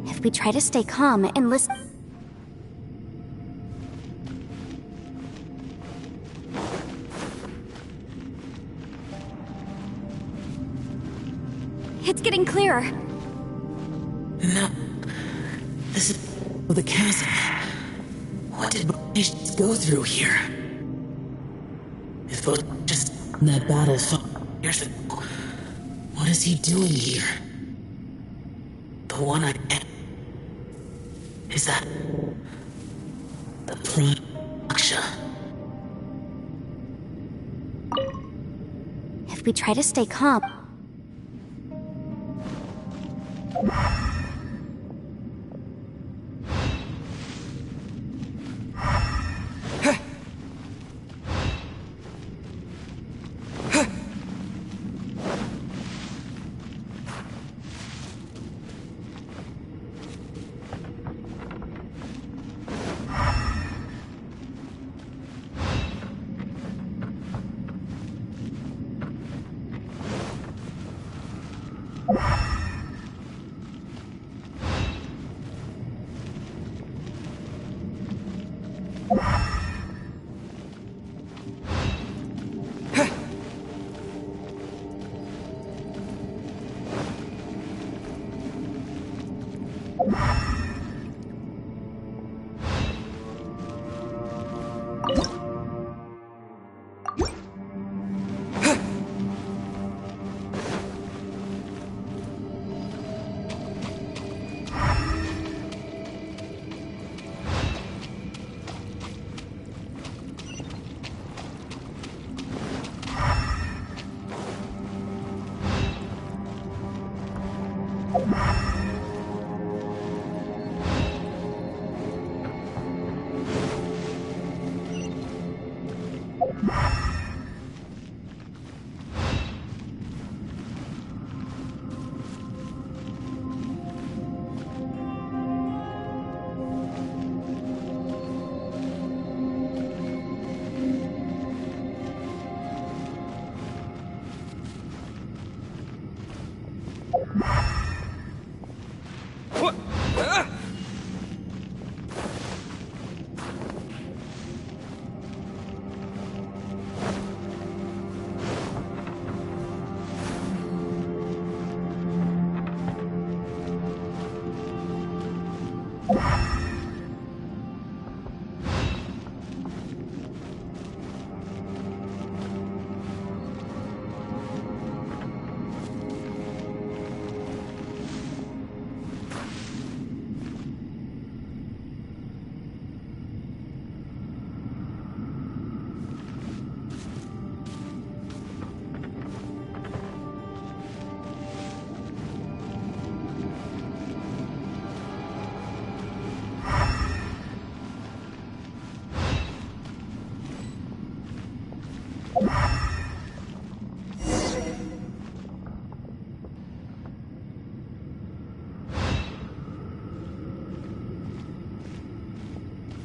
If we try to stay calm and listen... It's getting clearer. No. This is the chasm. What did patients go through here? If it was just that battle years ago, what is he doing here? The one I... Is that... the Prime Aksha? If we try to stay calm...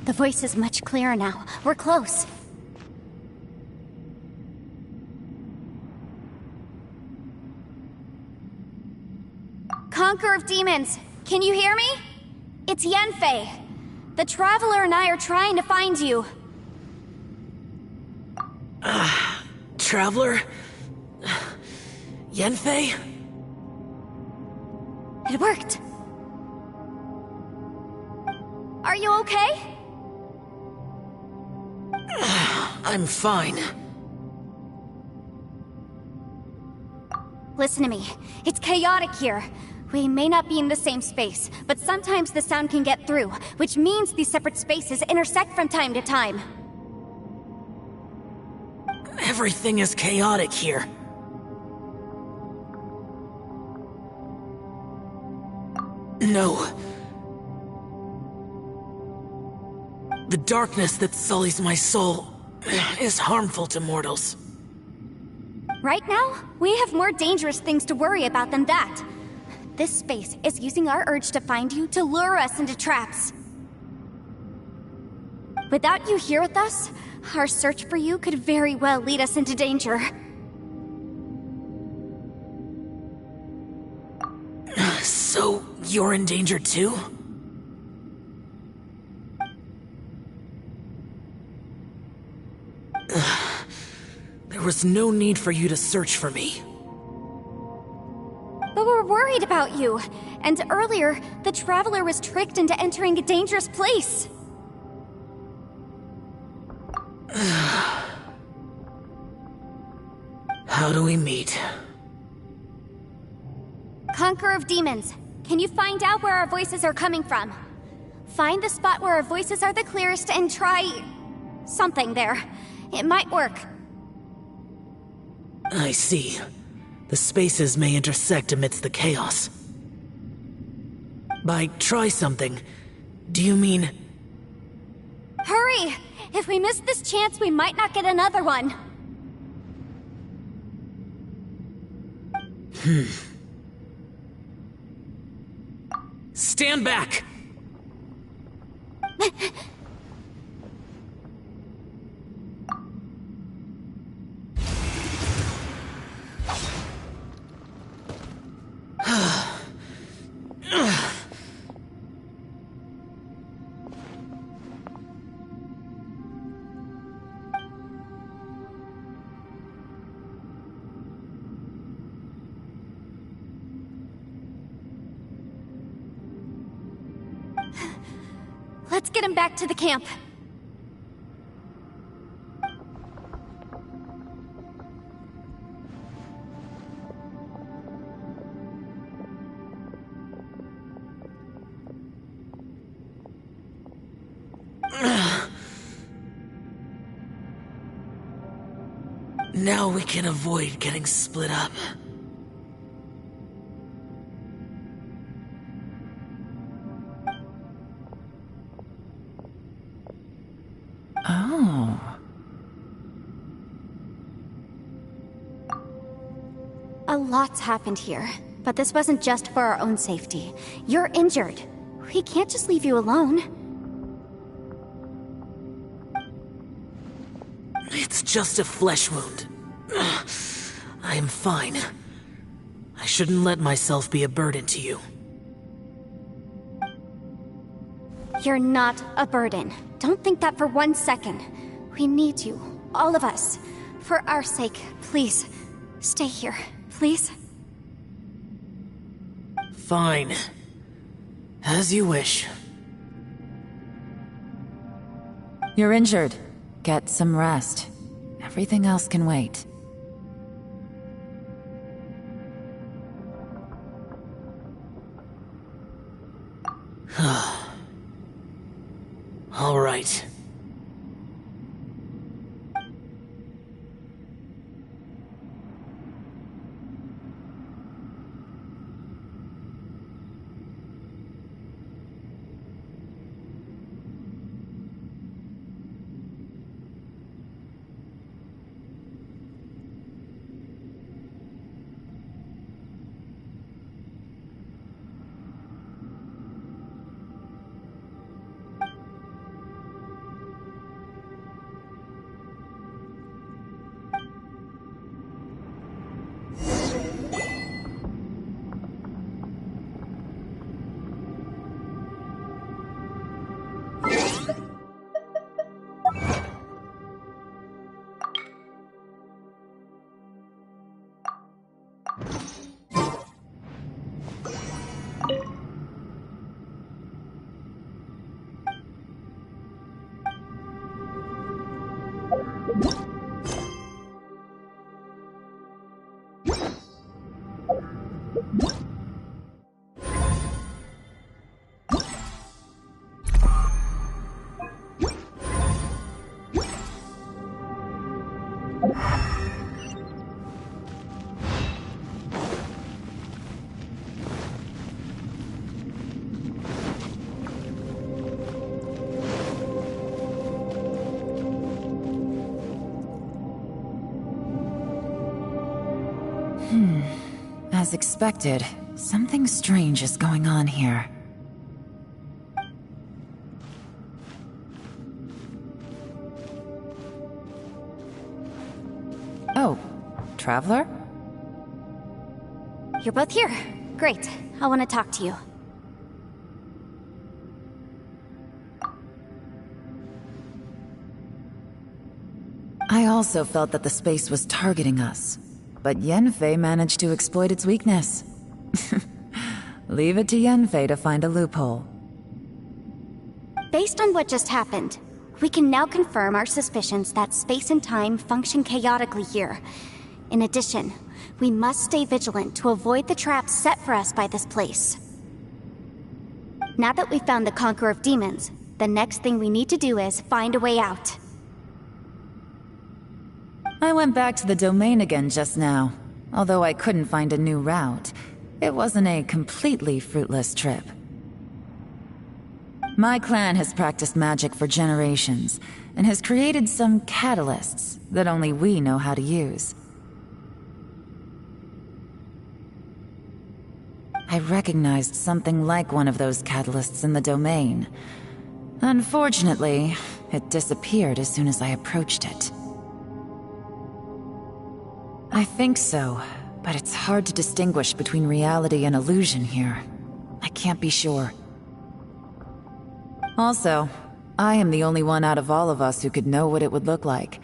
The voice is much clearer now. We're close. Conqueror of Demons, can you hear me? It's Yenfei. The Traveler and I are trying to find you. Traveler? Yenfei? It worked. Are you okay? I'm fine. Listen to me. It's chaotic here. We may not be in the same space, but sometimes the sound can get through, which means these separate spaces intersect from time to time. Everything is chaotic here. No. The darkness that sullies my soul is harmful to mortals. Right now, we have more dangerous things to worry about than that. This space is using our urge to find you to lure us into traps. Without you here with us, our search for you could very well lead us into danger. So, you're in danger too? There was no need for you to search for me. But we're worried about you. And earlier, the Traveler was tricked into entering a dangerous place. How do we meet? Conqueror of Demons, can you find out where our voices are coming from? Find the spot where our voices are the clearest and try... something there. It might work. I see. The spaces may intersect amidst the chaos. By try something, do you mean... Hurry! If we miss this chance, we might not get another one. Stand back! Let's get him back to the camp. Now we can avoid getting split up. lot's happened here, but this wasn't just for our own safety. You're injured. We can't just leave you alone. It's just a flesh wound. I am fine. I shouldn't let myself be a burden to you. You're not a burden. Don't think that for 1 second. We need you, all of us. For our sake, please, stay here, please. Fine. As you wish. You're injured. Get some rest. Everything else can wait. All right. As expected, something strange is going on here. Oh, Traveler? You're both here. Great. I want to talk to you. I also felt that the space was targeting us, but Yenfei managed to exploit its weakness. Leave it to Yenfei to find a loophole. Based on what just happened, we can now confirm our suspicions that space and time function chaotically here. In addition, we must stay vigilant to avoid the traps set for us by this place. Now that we've found the Conqueror of Demons, the next thing we need to do is find a way out. I went back to the domain again just now. Although I couldn't find a new route, it wasn't a completely fruitless trip. My clan has practiced magic for generations, and has created some catalysts that only we know how to use. I recognized something like one of those catalysts in the domain. Unfortunately, it disappeared as soon as I approached it. I think so, but it's hard to distinguish between reality and illusion here. I can't be sure. Also, I am the only one out of all of us who could know what it would look like.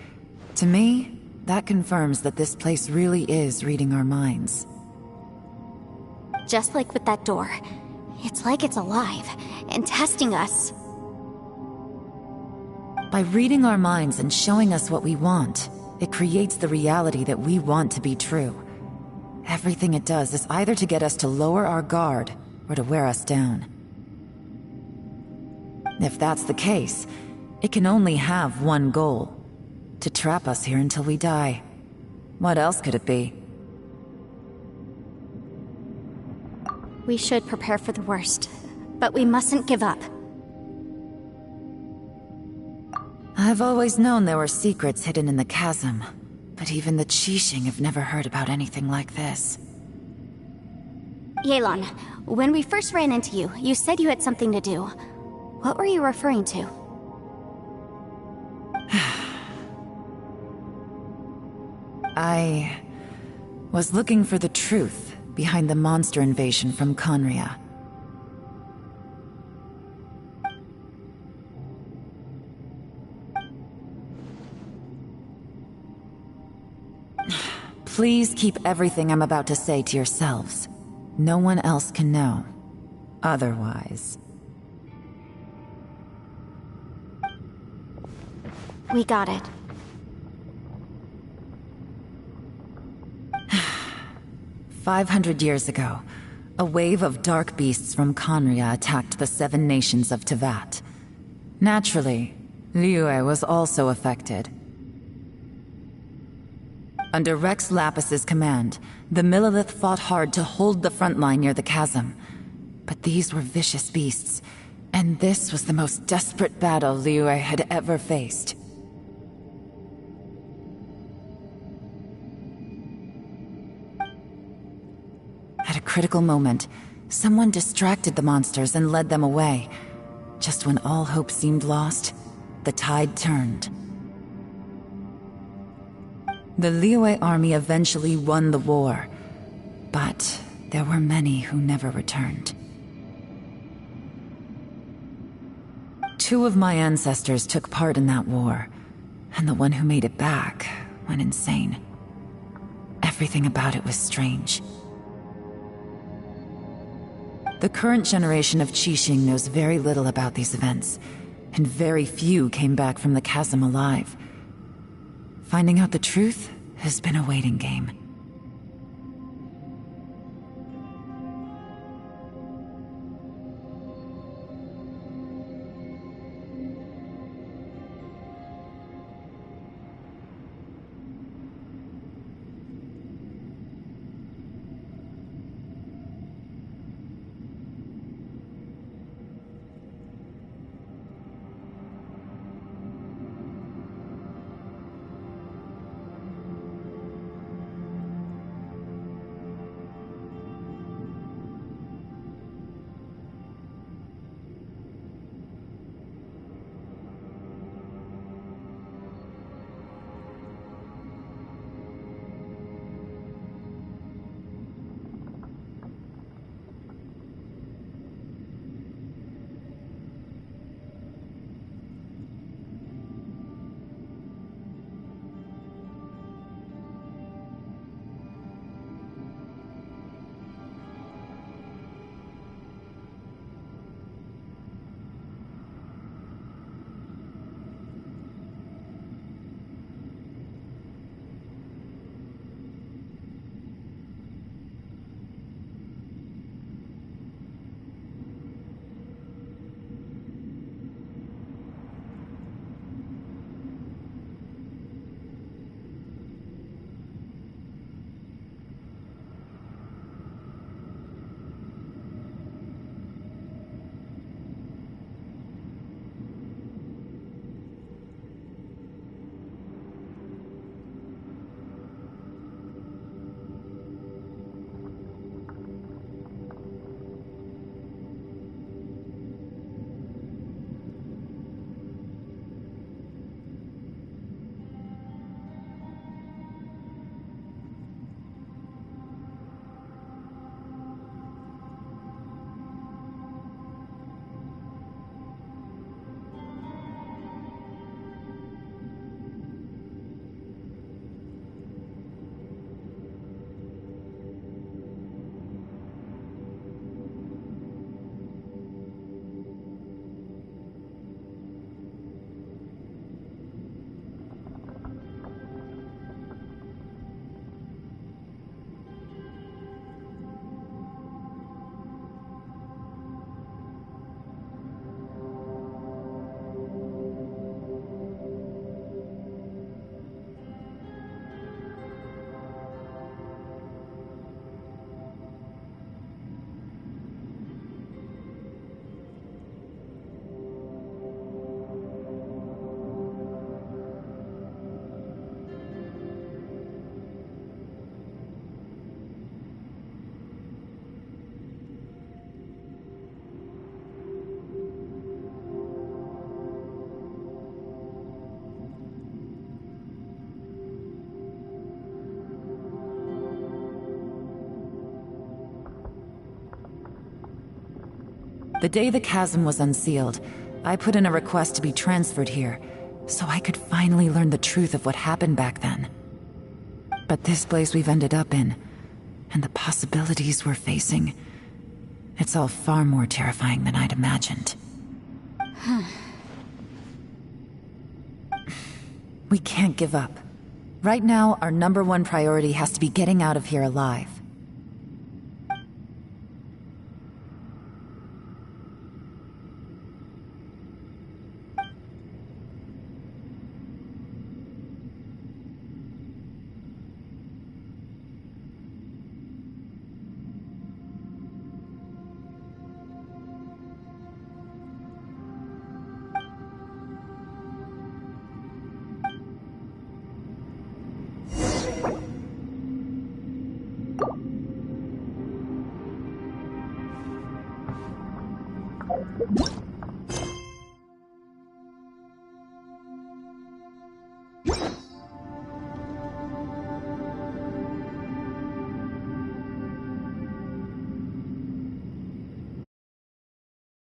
To me, that confirms that this place really is reading our minds. Just like with that door, it's like it's alive and testing us. By reading our minds and showing us what we want, it creates the reality that we want to be true. Everything it does is either to get us to lower our guard or to wear us down. If that's the case, it can only have one goal: to trap us here until we die. What else could it be? We should prepare for the worst, but we mustn't give up. I've always known there were secrets hidden in the chasm, but even the Qixing have never heard about anything like this. Yelan, when we first ran into you, you said you had something to do. What were you referring to? I was looking for the truth behind the monster invasion from Conria. Please keep everything I'm about to say to yourselves. No one else can know. Otherwise... We got it. 500 years ago, a wave of dark beasts from Conria attacked the 7 nations of Tevat. Naturally, Liyue was also affected. Under Rex Lapis's command, the Millelith fought hard to hold the front line near the chasm. But these were vicious beasts, and this was the most desperate battle Liyue had ever faced. At a critical moment, someone distracted the monsters and led them away. Just when all hope seemed lost, the tide turned. The Liyue army eventually won the war, but there were many who never returned. 2 of my ancestors took part in that war, and the one who made it back went insane. Everything about it was strange. The current generation of Qixing knows very little about these events, and very few came back from the chasm alive. Finding out the truth has been a waiting game. The day the chasm was unsealed, I put in a request to be transferred here, so I could finally learn the truth of what happened back then. But this place we've ended up in, and the possibilities we're facing, it's all far more terrifying than I'd imagined. We can't give up. Right now, our #1 priority has to be getting out of here alive. What?